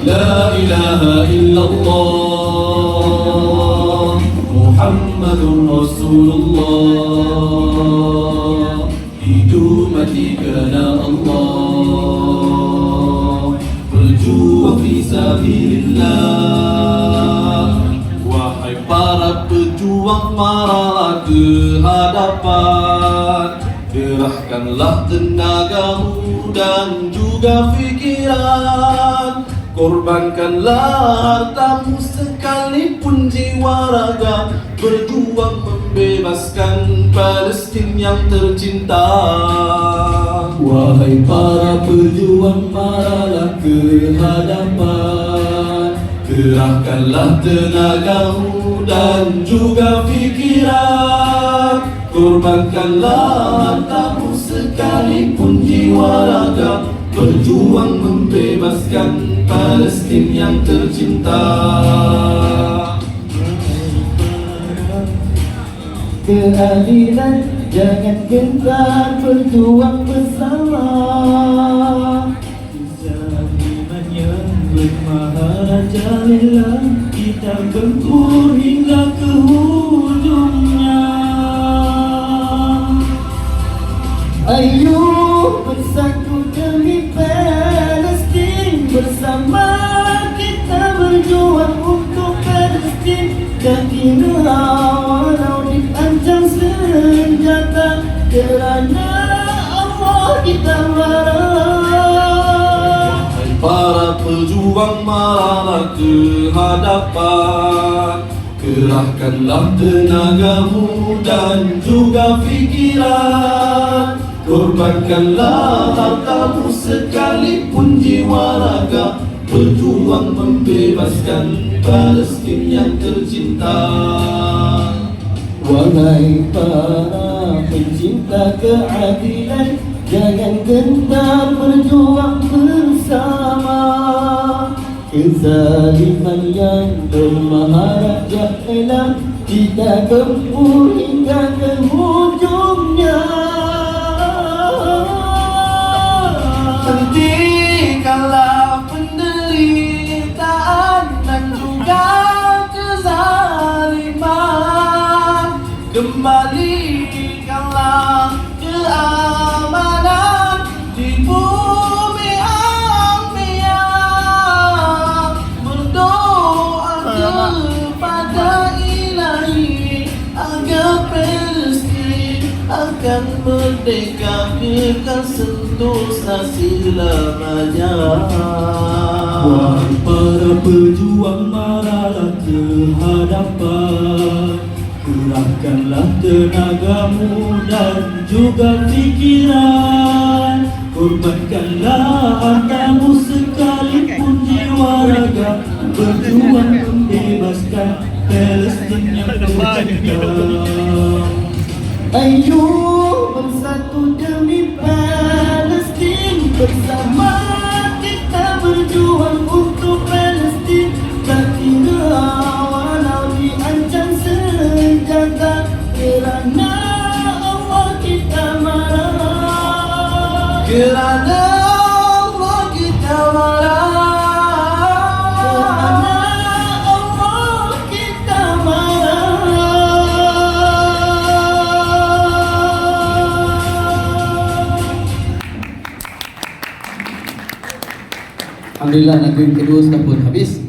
لا إله إلا الله محمد رسول الله hidup mati kerana Allah berjuang fisabilillah. Wahai para pejuang, maralah ke hadapan, gerahkanlah tenagamu dan juga fikiran, korbankanlah hartamu sekalipun jiwa raga, berjuang membebaskan Palestin yang tercinta. Wahai para pejuang, maralah ke hadapan, gerahkanlah tenagamu dan juga fikiran, korbankanlah hartamu sekalipun jiwa raga, berjuang membebaskan Palestin yang tercinta. Keadilan jangan gentar, berjuang bersama. Iman yang bermaharajalela, kita gempur hingga ke hujungnya. Ayo bersatu demi Palestin, bersama kita berjuang untuk Palestin. Dan kini walau diancam senjata, kerana Allah kita marah. Para pejuang, maralah ke hadapan, gerahkanlah tenagamu dan juga fikiran, korbankanlah hartamu sekalipun jiwa raga, berjuang membebaskan Palestin yang tercinta. Wahai para pencinta keadilan, jangan gentar berjuang bersama. Kezaliman yang bermaharajalela, kita gempur hingga ke hujungnya. Hentikanlah penderitaan dan juga kezaliman, kembalikanlah keamanan di bumi Ambia. Berdoa kepada Ilahi agar Palestin akan merdeka, kekal sentosa selamanya. Wahai para pejuang, maralah ke hadapan, gerahkanlah tenagamu dan juga fikiran, korbankanlah hartamu sekalipun jiwa raga, berjuang membebaskan Palestin yang tercinta. Ayo bersatu demi Palestin, bersama kita berjuang untuk Palestin. Tak kira walau diancam senjata, kerana Allah kita marah. Kerana Allah kita marah. Kerana Allah kita marah. Alhamdulillah, lagu yang kedua sudah pun habis.